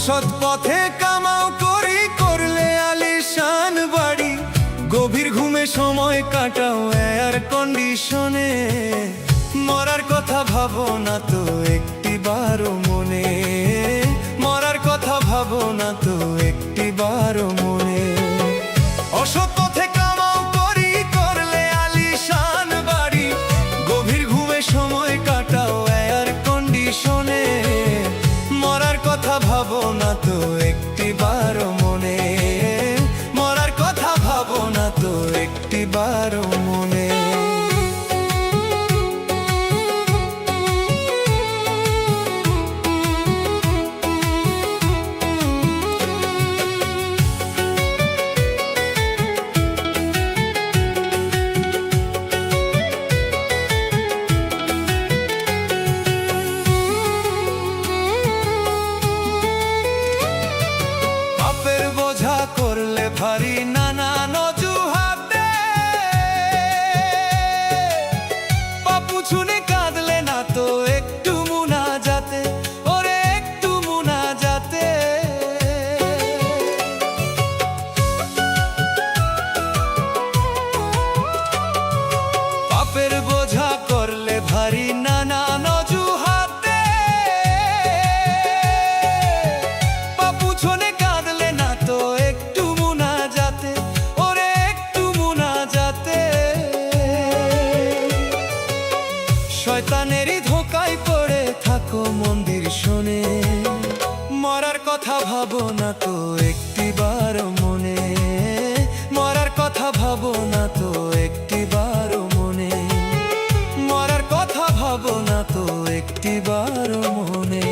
অসৎ পথে কামাও করি, করলে আলিশান বাড়ি, গভীর ঘুমে সময় কাটাও এয়ার কন্ডিশনে। মরার কথা ভাবো না তো একটিবারও মনে, মরার কথা ভাবো না তো একটিবারও মনে। অসৎ পথে কামাও করি, করলে আলিশান বাড়ি, গভীর ঘুমে সময় কাটাও এয়ার কন্ডিশনে। মরার কথা ভাবো না তো একটিবারও মনে, মরার কথা ভাবো না তো একটিবারও মনে। পাপের বোঝা করলে ভারী নানান অজুহাতে, পাপু ছুনে কাঁদলে না তো একটু মুনাজাতে, ওরে একটু মুনাজাতে। পাপের বোঝা করলে ভারী নানান অজুহাতে, পাপু ছুনে কাঁদলে না তো একটু মুনাজাতে, ওরে একটু মুনাজাতে। শয়তানেরই ধোঁকায় পড়ে থাকো মন্দির শোনে, মরার কথা ভাবো না তো একটিবারও মনে, মরার কথা ভাবো না তো একটিবারও মনে, মরার কথা ভাবো না তো একটিবারও মনে।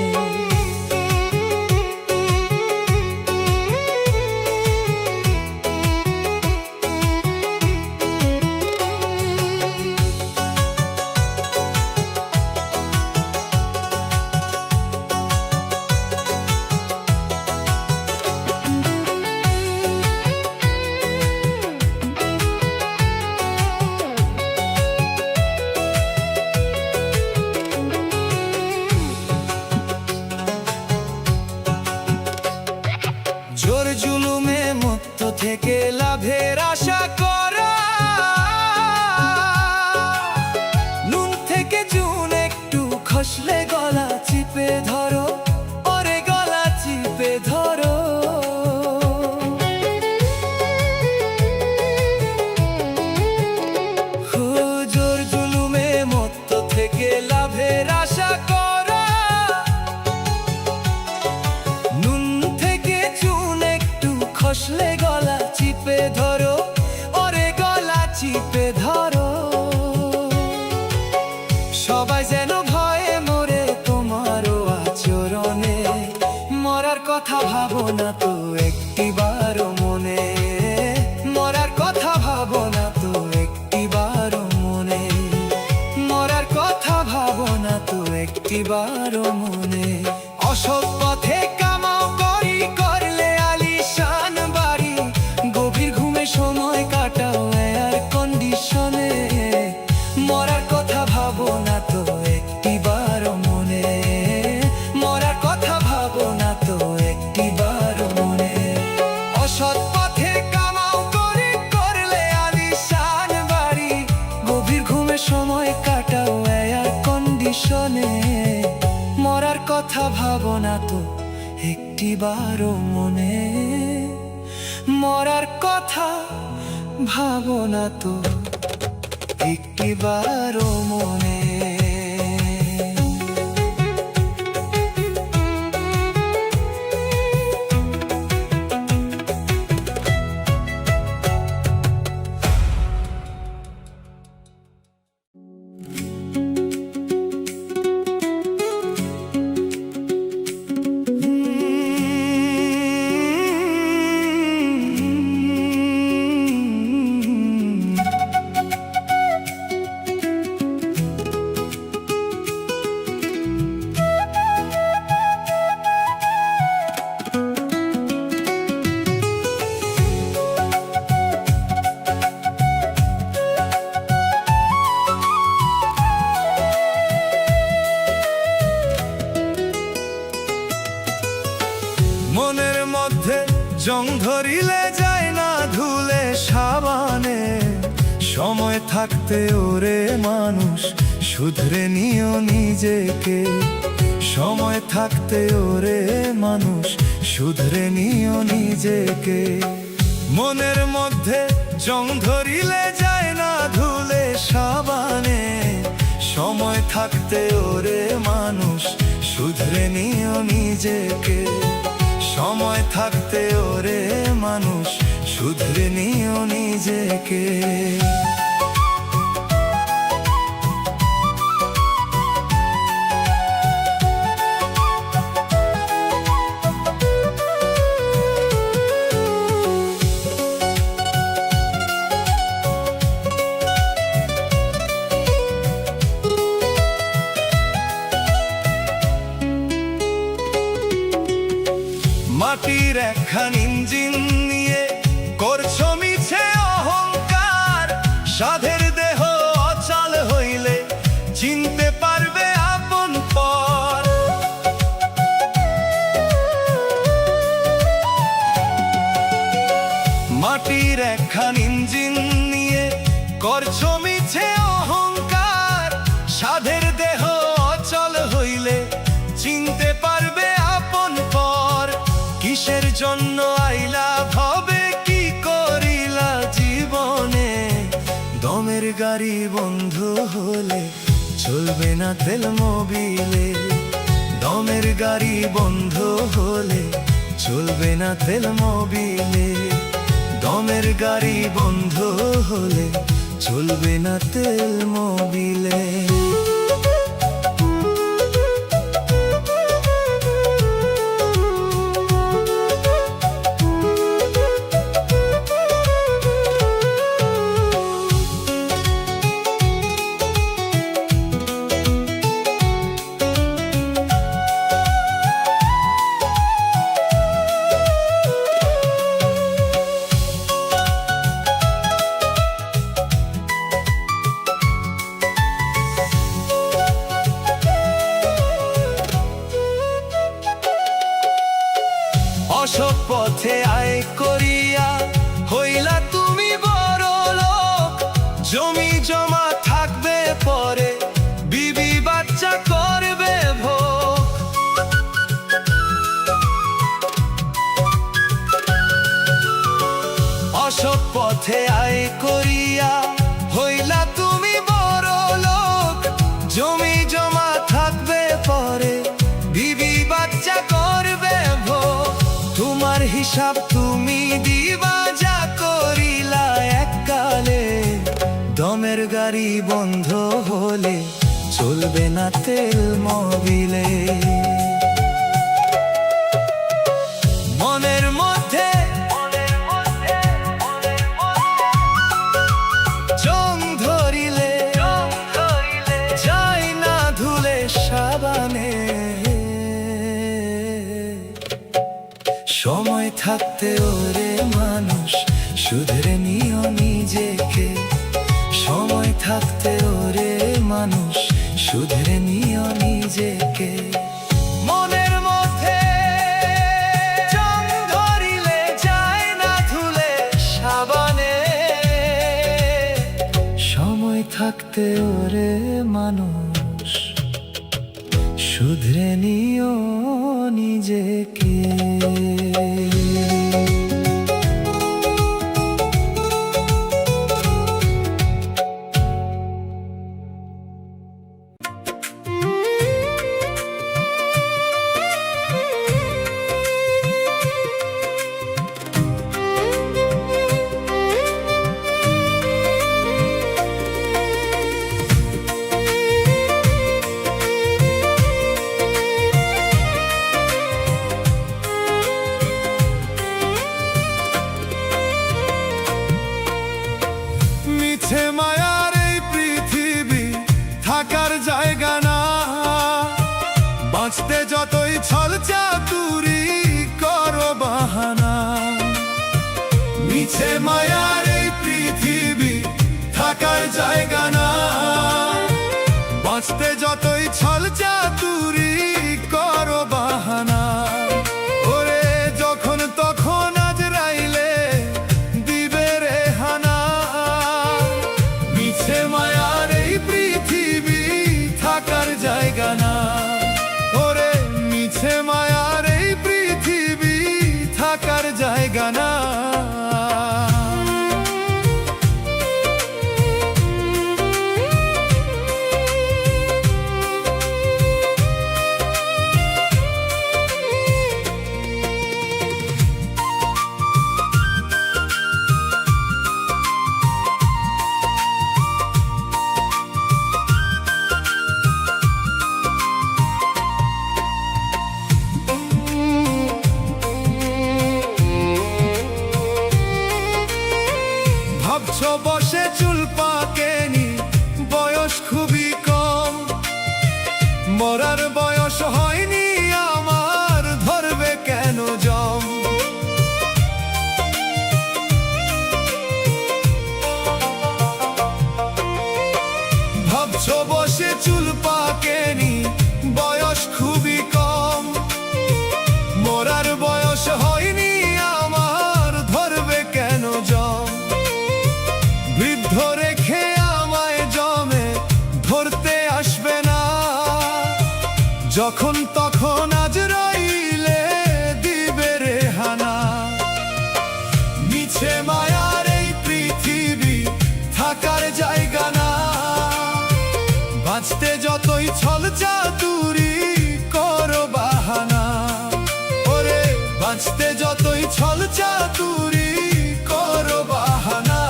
জোর জুলুমে মুক্ত থেকে লাভের আশা করা, নুন থেকে চুন একটু খসলে গলা চিপে ধরো, ওরে গলা চিপে ধরো। জোর জুলুমে মুক্ত থেকে লাভের আশা করা, নুন থেকে চুন একটু খসলে গলা চিপে ধরো, ওরে গলা চিপে ধরো। সবাই যেন ভয়ে মরে তোমারও আচরণে, মরার কথা ভাবো না তো একটিবারও মনে, মরার কথা ভাবো না তো একটিবারও মনে, মরার কথা ভাবো না তো একটিবারও মনে। অসৎ পথে কামাও করি, করলে আলিশান বাড়ি, গভীর ঘুমে সময় কাটাও এয়ার কন্ডিশনে। মরার কথা ভাবো না তো একটিবারও মনে, মরার কথা ভাবো না তো একটিবারও মনে। অসৎ পথে কামাও করি, করলে আলিশান বাড়ি, গভীর ঘুমে সময় কাটাও এয়ার কন্ডিশনে। মরার কথা ভাবো না তো একটিবারও মনে, মরার কথা ভাবো না তো একটিবারও মনে। জং ধরিলে যায় না ধুলে সাবানে, সময় থাকতে ওরে মানুষ শুধরে নিও নিজেকে, সময় থাকতে ওরে মানুষ শুধরে নিও নিজেকে। মনের মধ্যে জং ধরিলে যায় না ধুলে সাবানে, সময় থাকতে ওরে মানুষ শুধরে নিও নিজেকে, সময় থাকতে ওরে মানুষ শুধরে নিও নিজেকে। মাটির একখান ইঞ্জিন নিয়ে করছো মিছে অহংকার, সাধের দেহ অচল হইলে চিনতে পারবে আপন পর। মাটির একখান ইঞ্জিন নিয়ে করছো মিছে অহংকার, সাধের দেহ অচল হইলে চিনতে পারবে আপন পর। কিসের জন্য আইলা ভবে কি করিলা জীবনে, দমের গাড়ি বন্ধু হলে চলবে না তেল মোবিলে, দমের গাড়ি বন্ধ হলে চলবে না তেল মোবিলে, দমের গাড়ি বন্ধ হলে চলবে না তেল মোবিলে। অসৎ পথে আয় করিয়া হইলা তুমি বড় লোক, জমি জমা থাকবে পরে বিবি বাচ্চা করবে ভোগ। অসৎ পথে আয় করিয়া হইলা তুমি বড় লোক, জমি জমা থাকবে পরে বিবি বাচ্চা করবে ভোগ। তোমার হিসাব তুমি দিবা যা করিলা এককালে, দমের গাড়ি বন্ধ হলে চলবে না তেল মোবিলে। মনের মধ্যে জং ধরিলে যায় না ধুলে সাবানে, সময় থাকতে ওরে মানুষ শুধরে নিও নিজেকে, সময় থাকতে ওরে মানুষ শুধরে নিও নিজেকে। মনের মধ্যে জং ধরিলে যায় না ধুলে সাবানে, সময় থাকতে ওরে মানুষ শুধরে নিও নিজেকে। বসে চুল পাকেনি, বয়স খুবই কম। মরার বয়স হয়নি আমার, ধরবে কেন জম? বৃদ্ধ রেখে আমায় জমে ধরতে আসবে না, যখন তখন আজরাইলে দিবে রেহানা। মিছে মায়ার এই পৃথিবী থাকার জায়গা না, বাঁচতে যতই ছল চাতুরি করো বাহানা। ওরে বাঁচতে যতই ছল চাতুরি করো বাহানা,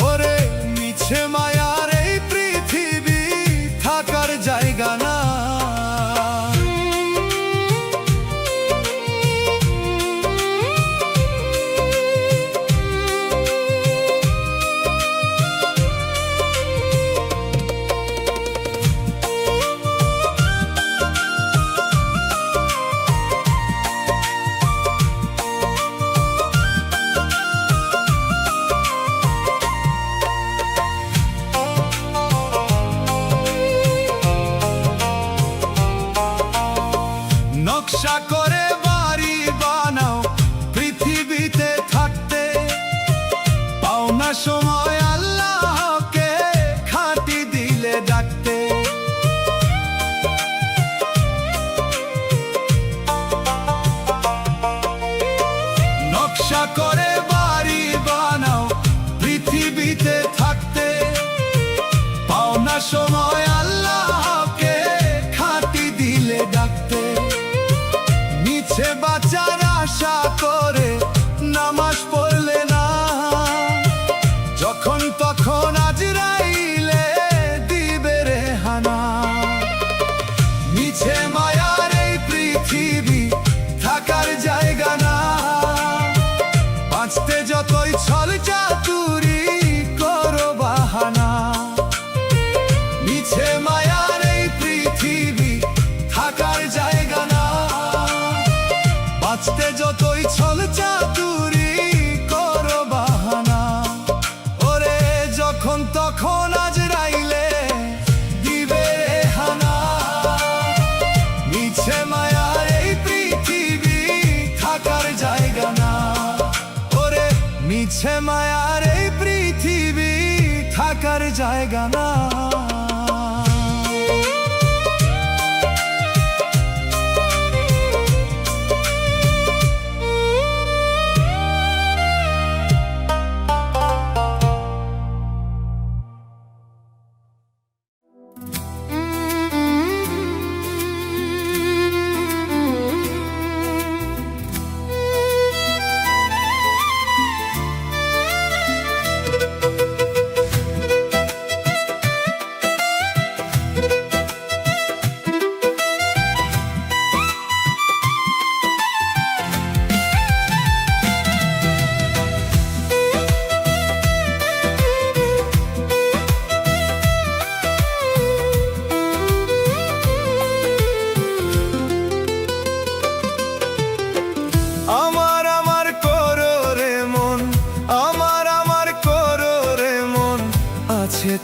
ওরে মিছে মায়ার এই পৃথিবী থাকার জায়গা না। নকশা করে বাড়ি বানাও পৃথিবীতে থাকতে, পাও না সময় আল্লাহকে খাঁটি দিলে ডাকতে। নকশা করে বাড়ি বানাও পৃথিবীতে থাকতে, পাও না সময় আল্লাহকে খাঁটি দিলে ডাকতে। মিছে বাঁচার আশা করে নামাজ পড়লে না, যখন তখন আজরাইলে দিবে রেহানা। মিছে মায়ার এই পৃথিবী থাকার জায়গা না, বাঁচতে যতই ছল চাতুরি করো বাহানা। মিছে মায়ার এই পৃথিবী থাকার জায়গা না, বাঁচতে যতই ছল চাতুরি করো বাহানা। ওরে যখন তখন আজরাইলে দিবে রেহানা। মিছে মায়ার এই পৃথিবী থাকার জায়গা না, ওরে মিছে মায়ার এই পৃথিবী থাকার জায়গা না।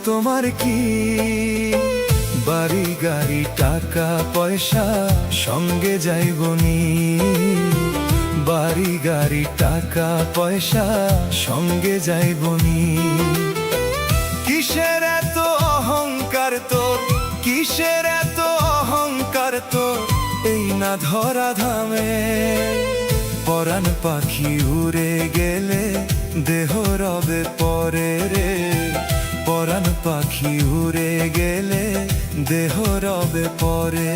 তোমার কি বাড়ি গাড়ি টাকা পয়সা সঙ্গে যাইবনি? বাড়ি গাড়ি টাকা পয়সা সঙ্গে যাইবনি? কিসের এত অহংকার তোর, কিসের এত অহংকার তোর? এই না ধরা ধামে পরাণ পাখি উড়ে গেলে দেহ রবে পরে রে। পরাণ পাখি উড়ে গেলে দেহ রবে পরে।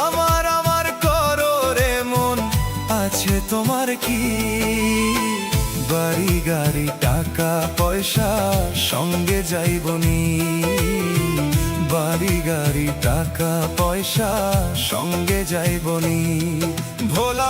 আমার আমার করো রে মন, আছে তোমার কি? বাড়ি গাড়ি টাকা পয়সা সঙ্গে যাইবনি? বাড়ি গাড়ি টাকা পয়সা সঙ্গে যাইবনি? ভোলা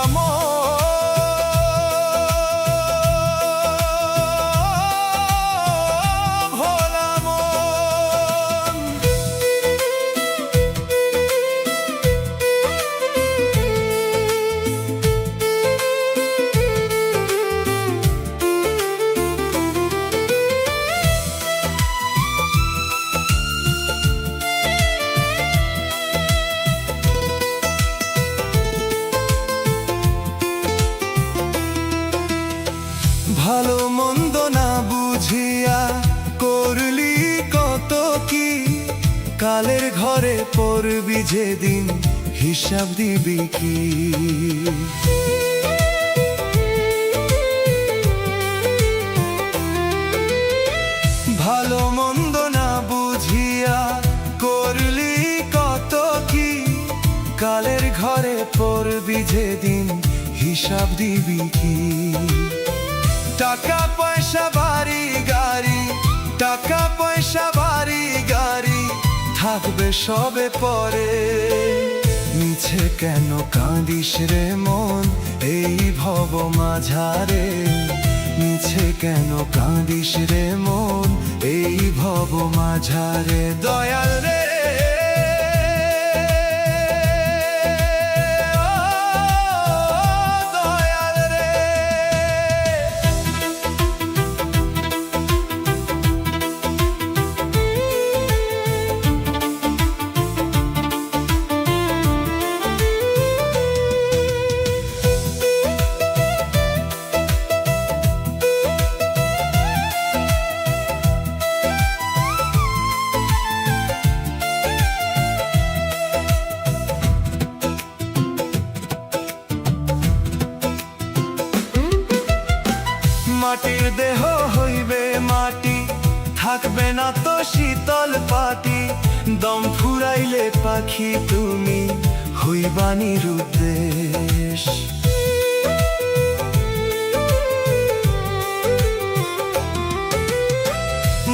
কালের ঘরে পড়বি যেদিন হিসাব দিবি কি? ভালো মন্দ না বুঝিয়া করলি কত কি? কালের ঘরে পড়বি যেদিন হিসাব দিবি কি? টাকা পয়সা বাড়ি গাড়ি, টাকা পয়সা বাড়ি গাড়ি থাকবে সবে পরে। মিছে কেন কাঁদিস রে মন এই ভব মাঝারে? মিছে কেন কাঁদিস রে মন এই ভব মাঝারে? দয়াল রে মাটির দেহ হইবে মাটি, থাকবে না তো শীতল পাটি। দম ফুরাইলে পাখি তুমি হইবা নিরুদ্দেশ।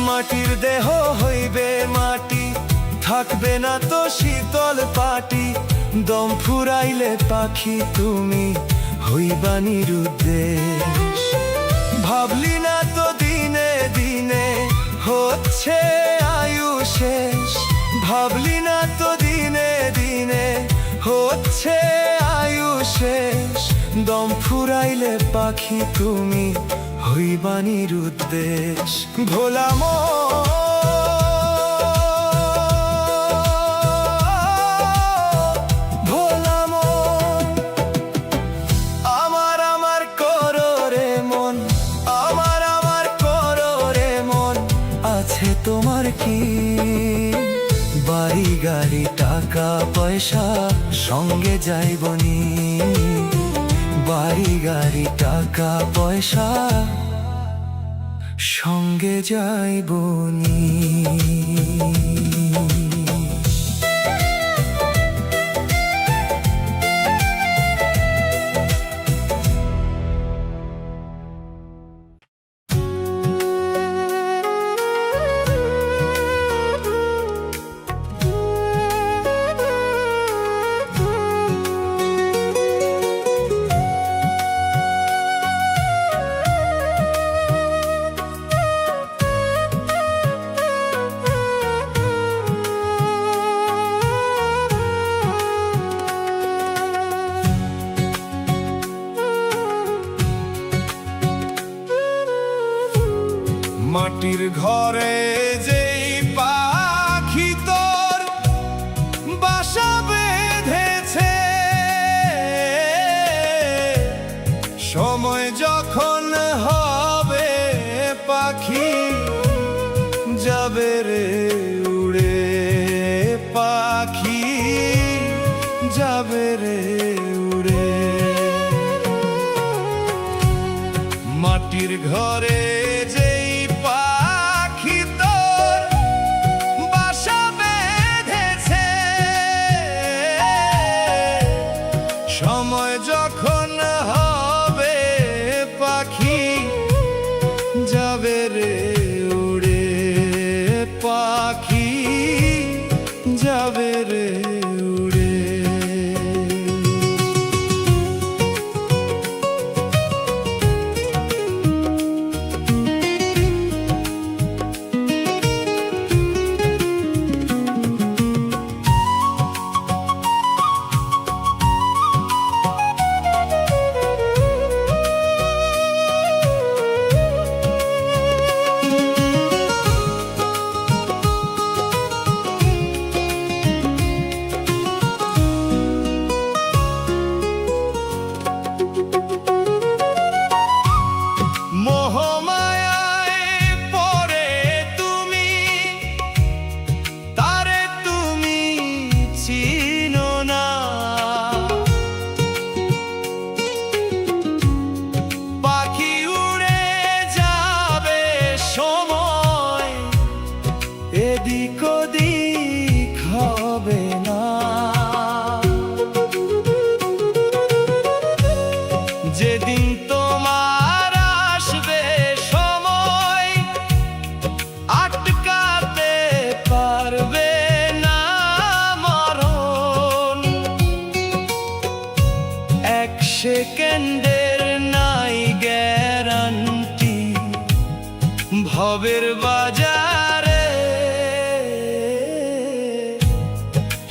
মাটির দেহ হইবে মাটি, থাকবে না তো শীতল পাটি। দম ফুরাইলে পাখি তুমি হইবা নিরুদ্দেশ। ভাবলি না তো দিনে দিনে হচ্ছে আয়ু শেষ। ভাবলি না তো দিনে দিনে হচ্ছে আয়ু শেষ। দম ফুরাইলে পাখি তুমি হইবা নিরুদ্দেশ। ভোলা তোমার কি? বাড়ি গাড়ি টাকা পয়সা সঙ্গে যাইবনি। বাড়ি গাড়ি টাকা পয়সা সঙ্গে যাইবনি। মাটির ঘরে যেই পাখি তোর বাসা বেঁধেছে, সময় যখন হবে পাখি যাবে রে উড়ে। পাখি যাবে রে উড়ে। মাটির ঘরে সময় যখন হবে পাখি যাবে রে উড়ে। পাখি যাবে রে উড়ে।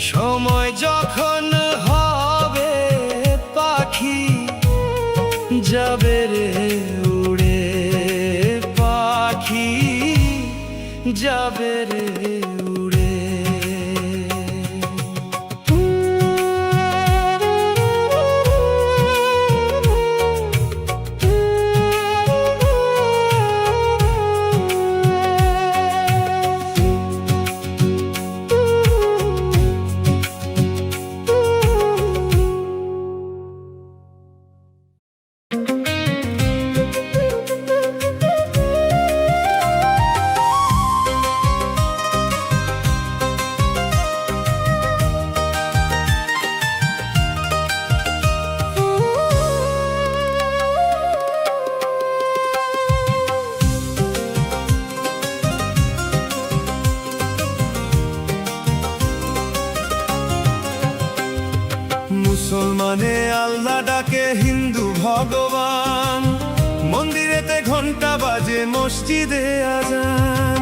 সময় যখন হবে পাখি যাবে রে উড়ে, পাখি যাবে রে উড়ে। মুসলমানে আল্লাহ ডাকে, হিন্দু ভগবান, মন্দিরেতে ঘন্টা বাজে, মসজিদে আজান।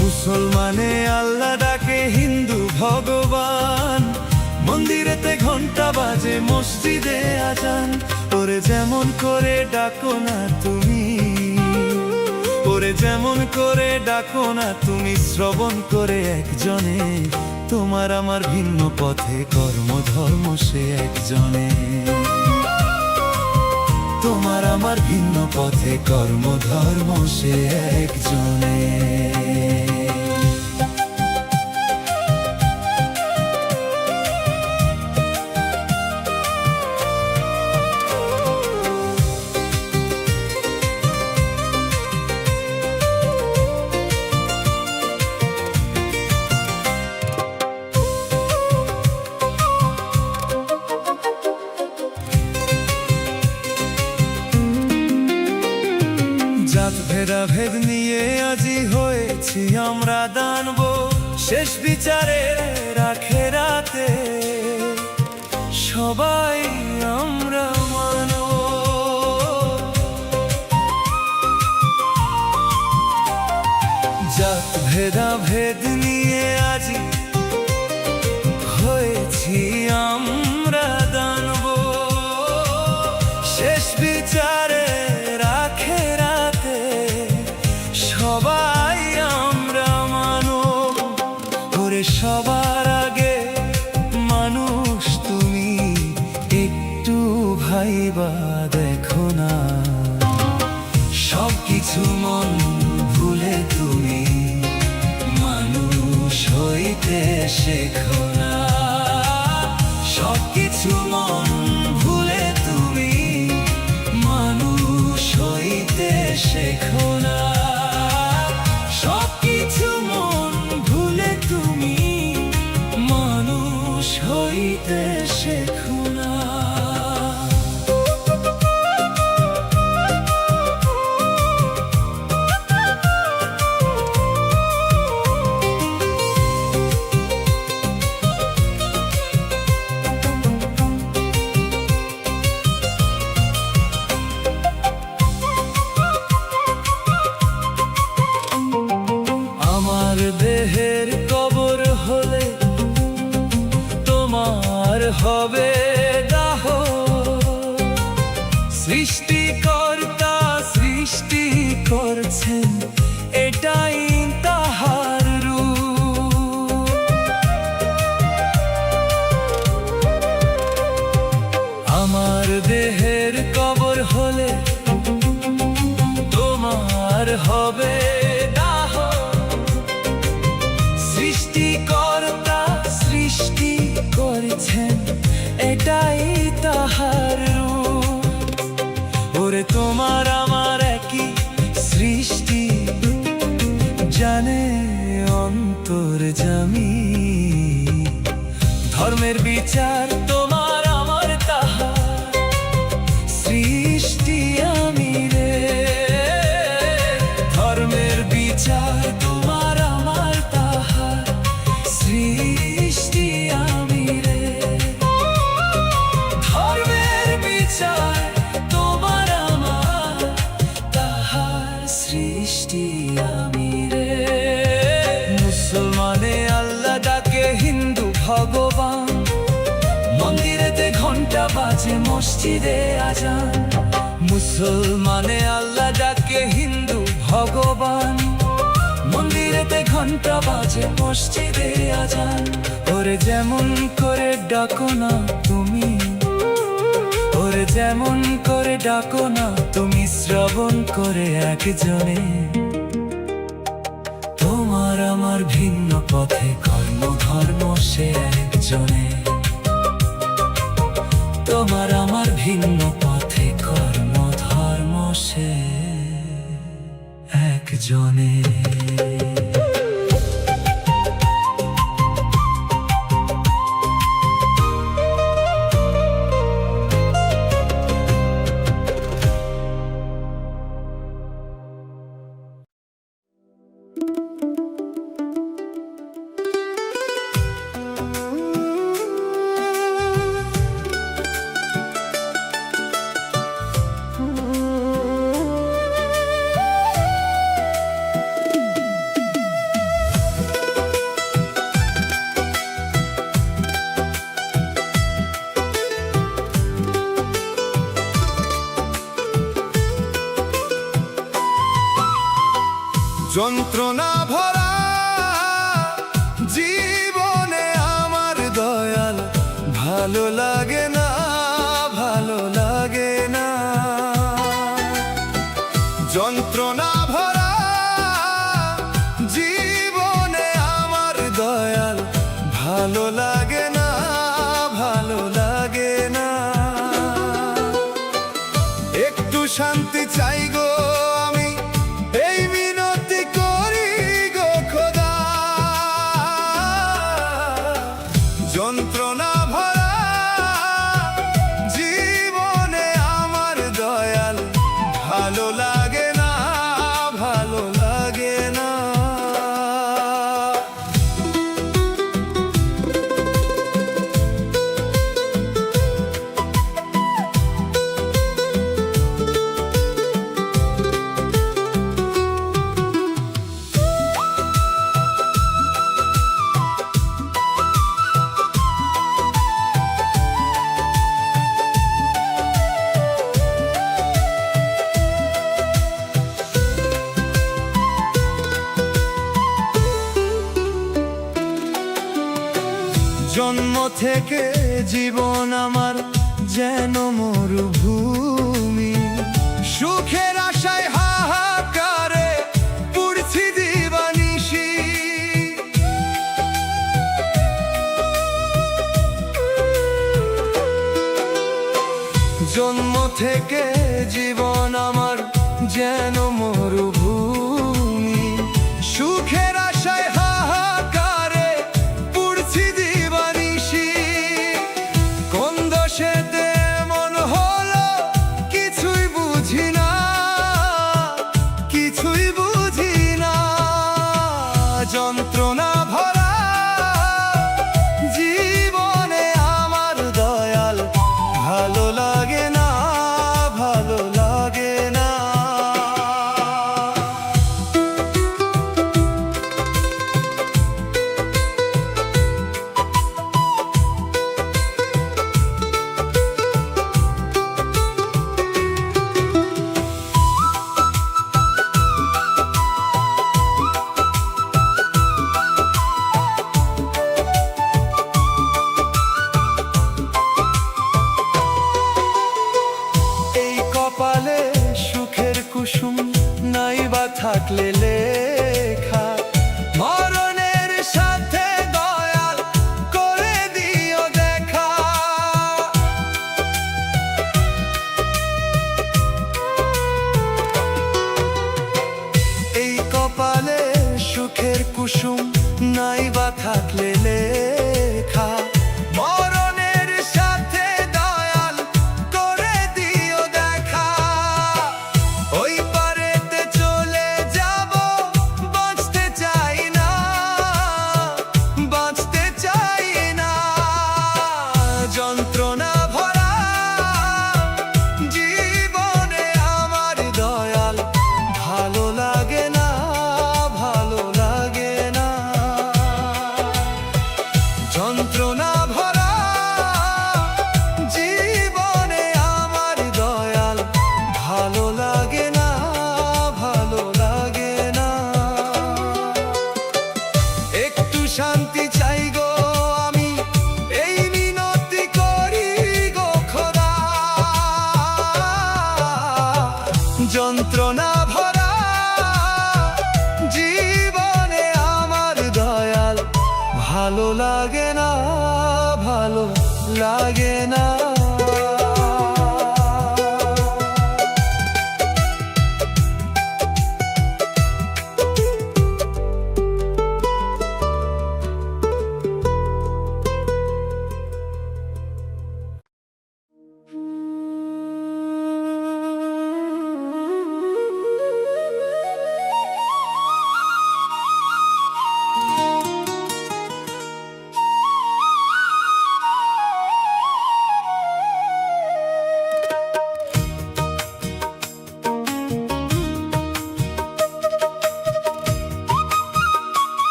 মুসলমানে আল্লাহ ডাকে, হিন্দু ভগবান, মন্দিরেতে ঘন্টা বাজে, মসজিদে আজান। ওরে যেমন করে ডাকো না তুমি, ওরে যেমন করে ডাকো না তুমি, শ্রবণ করে একজনে। তোমার আমার ভিন্ন পথে কর্ম ধর্ম সে একজনে, তোমার আমার ভিন্ন পথে কর্ম ধর্ম সে একজনে। জাত ভেদাভেদ নিয়ে আজি হয়েছি আমরা দানব, শেষ বিচারে আখেরাতে সবাই আমরা মানব। জাত ভেদাভেদ নিয়ে আজি হয়েছি আমরা দানব, শেষ বিচারে সবাই আমরা মানব। ওরে সবার আগে মানুষ তুমি, একটু ভাইবা দেখো না। সব কিছু মন ভুলে তুমি মানুষ হইতে শেখো না। সব কিছু মন ভুলে তুমি মানুষ হইতে শেখো না। সবকিছু মন ভুলে তুমি মানুষ হইতে শেখো না। দেহের কবর হলে তোমার হবে দাহ, সৃষ্টিকর্তা সৃষ্টি করছেন এটাই তাহার রূপ। আমার দেহের কবর হলে তোমার হবে দাহ, সৃষ্টিকর্তা সৃষ্টি করেছেন এটাই তাহার রূপ। ওরে তোমার আমার একই সৃষ্টি, জানে অন্তর্যামী। ধর্মের বিচার তোমার আমার তাহার সৃষ্টি আমি রে। ধর্মের বিচার তোমার আমার তাহার সৃষ্টি আমি রে। ধর্মের বিচার তোমার আমার তাহার সৃষ্টি আমি রে। মসজিদে আজান, মুসলমানে আল্লাহ ডাকে, হিন্দু ভগবান, মন্দিরেতে ঘন্টা বাজে, মসজিদে আজান। ওরে যেমন করে ডাকো না তুমি, ওরে যেমন করে ডাকো না তুমি, শ্রবণ করে একজনে। তোমার আমার ভিন্ন পথে, কর্ম ধর্ম সে একজনে। তোমার আমার ভিন্ন পথে, কর্ম ধর্ম সে একজনে। যন্ত্রণা ভরা জীবনে আমার দয়াল, ভালো লাগে না, ভালো লাগে না। যন্ত্রণা ভরা জীবনে আমার দয়াল, ভালো লাগে না, ভালো লাগে না। একটু শান্তি চাই গো আমি, এই মিনতি করি গো খোদা। যন্ত্রণা ভরা জীবনে আমার দয়াল, ভালো লাগে না, ভালো লাগে না। জন্ম থেকে জীবন আমার যেন মরুভূমি, সুখের আশায় হাহাকারে পুড়ছি দিবানিশি। জন্ম থেকে জীবন আমার যেন মরুভূমি, সুখের আশায় হাহাকারে পুড়ছি দিবানিশি। কোন দোষেতে মন হলো কিছুই বুঝি না, কিছুই বুঝি না। যন্ত্রণা ভরা জীবনে আমার দয়াল, ভালো লাগে না, ভালো লাগে না। কপালে সুখের কুসুম নাই বা থাকলে লেখা, মরণের সাথে দয়াল করে দিও দেখা। এই কপালে সুখের কুসুম নাই বা থাকলে লেখা, মরণের সাথে দয়াল করে দিও দেখা। ওই পারেতে চলে যাব, বাঁচতে চাই না, বাঁচতে চাই না। যন্ত্রণা ভরা জীবনে আমার দয়াল, ভালো লাগে না, ভালো লাগে না। ভালো লাগে না, ভালো লাগে না।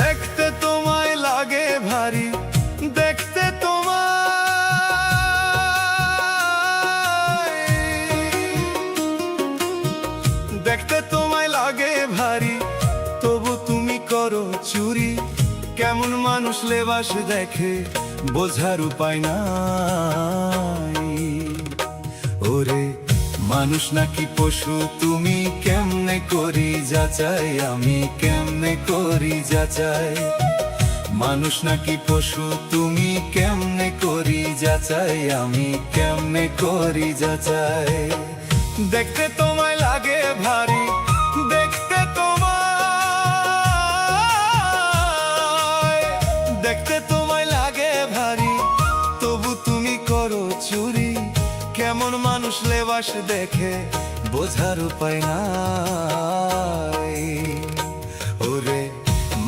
দেখতে তোমায় লাগে ভারী, দেখতে তোমায়, দেখতে তোমায় লাগে ভারী, তবু তুমি করো চুরি। কেমন মানুষ লেবাস দেখে বোঝার উপায় নাই। ওরে মানুষ নাকি পশু, তুমি কেমনে করি যাচাই, আমি কেমনে করি যাচাই। মানুষ নাকি পশু, তুমি কেমনে করি যাচাই, আমি কেমনে করি যাচাই। দেখতে তোমায় লাগে ভারী, দেখতে তোমায়, দেখতে তোমায় লাগে ভারী, তবু তুমি করো চুরি। কেমন মানুষ লেবাস দেখে বোঝার উপায় নাই। ওরে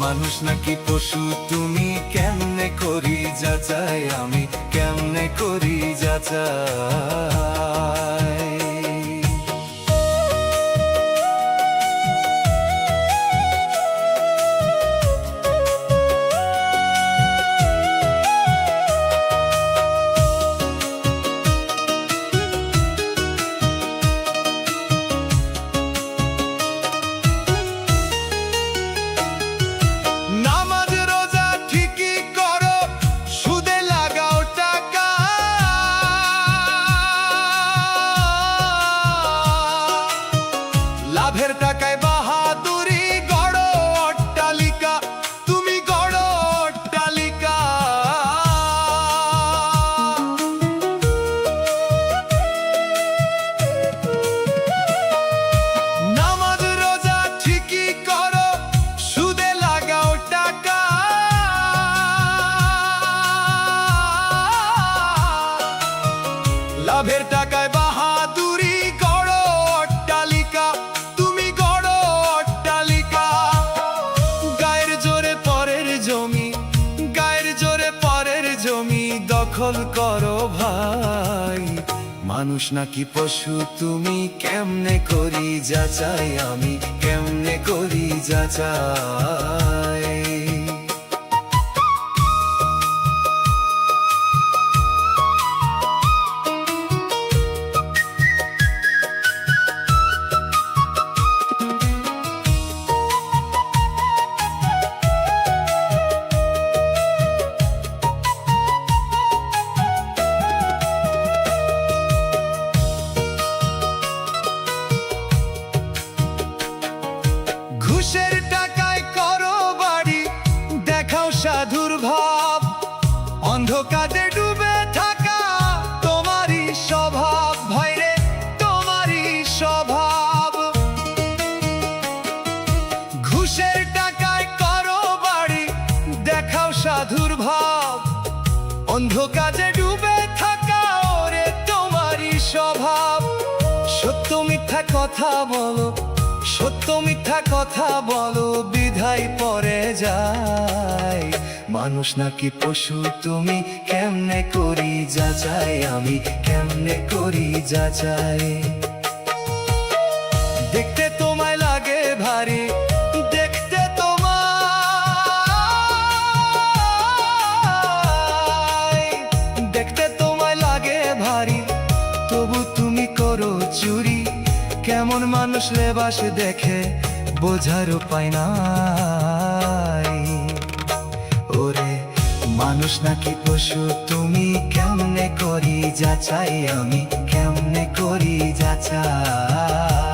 মানুষ নাকি পশু, তুমি কেমনে করি যাচাই, আমি কেমনে করি যাচাই। লাভের টাকায় বাহাদুরি, গড় অট্টালিকা, তুমি গড় অট্টালিকা। নামাজ রোজা ঠিকই করো, সুদে লাগাও টাকা। লাভের টাকায় বাহাদুরি, গড় অট্টালিকা, তুমি গড় অট্টালিকা। গায়ের জোরে পরের জমি, গায়ের জোরে পরের জমি দখল করো ভাই। মানুষ নাকি পশু, তুমি কেমনে করি যাচাই, আমি কেমনে করি যাচাই। ঘুষের টাকায় করো বাড়ি, দেখাও সাধুর ভাব। অন্ধকারে ডুবে থাকা তোমারই স্বভাব, ভাইরে তোমারই স্বভাব। ঘুষের টাকায় করো বাড়ি, দেখাও সাধুর ভাব। অন্ধকারে ডুবে থাকা ওরে তোমারই স্বভাব। সত্য মিথ্যা কথা বলো, সত্য মিথ্যা কথা বলো, বিধায় পড়ে যায়। মানুষ নাকি পশু, তুমি কেমনে করি যাচাই, আমি কেমনে করি যাচাই। দেখতে তোমায় লাগে ভারী, দেখতে তোমায়, দেখতে তোমায় লাগে ভারী, তবু তুমি করো চুরি। কেমন মানুষ লেবাস দেখে বোঝার উপায় নাই। ওরে মানুষ নাকি পশু, তুমি কেমনে করি যাচাই, আমি কেমনে করি যাচাই।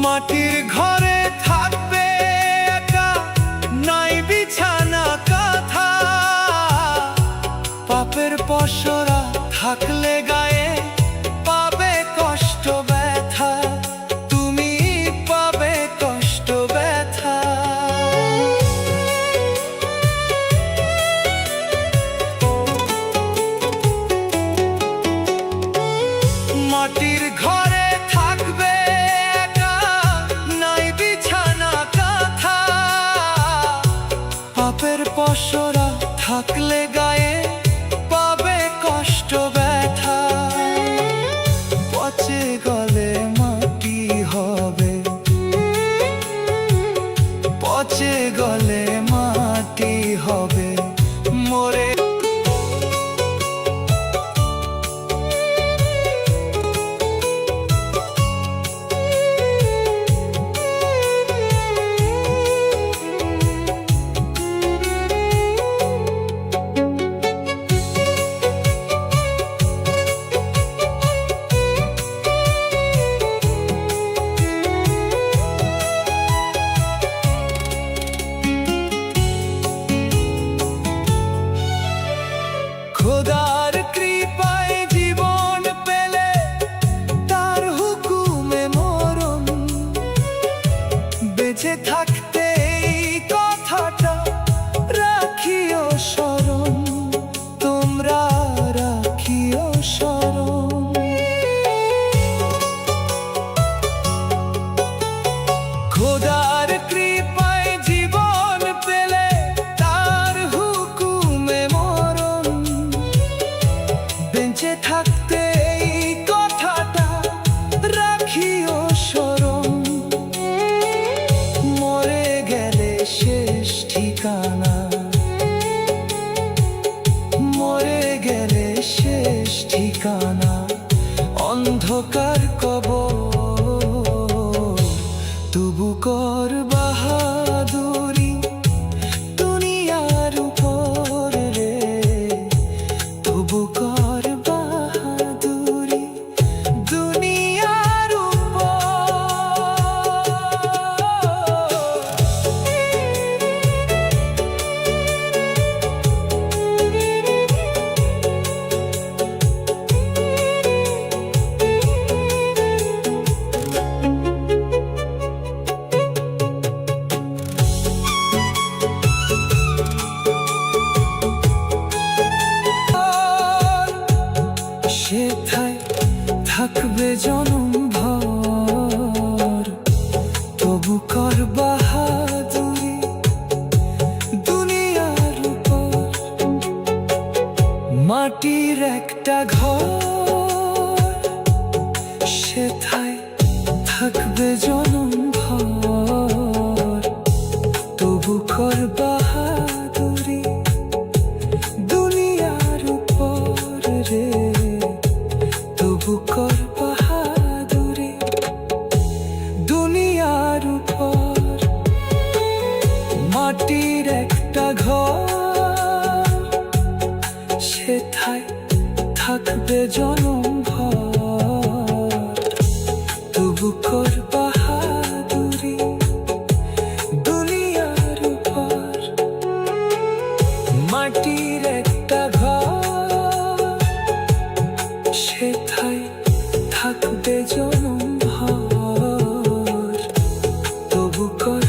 মাটির ঘরে থাকবে একা, নাই বিছানা কাঁথা, পাপের পসরা থাকলে গায়ে পাবে কষ্ট ব্যথা, তুমি পাবে কষ্ট ব্যথা। মাটির ঘরে থাকবে একা, নাই বিছানা কাঁথা, পাপের পসরা থাকলে গায়ে পাবে কষ্ট ব্যথা। পচে গলে মাটি হবে, পচে গলে মাটি হবে, মরে খোদার কৃপায় জীবন পেলে তার হুকুমে মরণ, বেঁচে থাকতে এই কথাটা রাখিও স্মরণ, তোমরা রাখিও স্মরণ। খোদার কৃপায় জীবন পেলে তার হুকুমে মরণ, বেঁচে থাকতে এই কথাটা রাখিও স্মরণ, মরে গেলে শেষ ঠিকানা, মরে গেলে শেষ ঠিকানা অন্ধকার কবর। তবু কর বাহাদুরি দুনিয়ার উপর রে, তবু কর বাহাদুরি দুনিয়ার উপর। কর বাহাদুরি দুনিয়ার উপর। মাটির একটা ঘর, সেথায় থাকবে জনম ভর। তবু কর বাহাদুরি দুনিয়ার উপর রে, তবু কর বাহাদুরি দুনিয়ার উপর। মাটির একটা ঘর, সেথায় থাকবে জনম ভর। তবু কর বাহাদুরি দুনিয়ার উপর। মাটির একটা ঘর, সেথায় থাকবে জনম ভর। তবু কর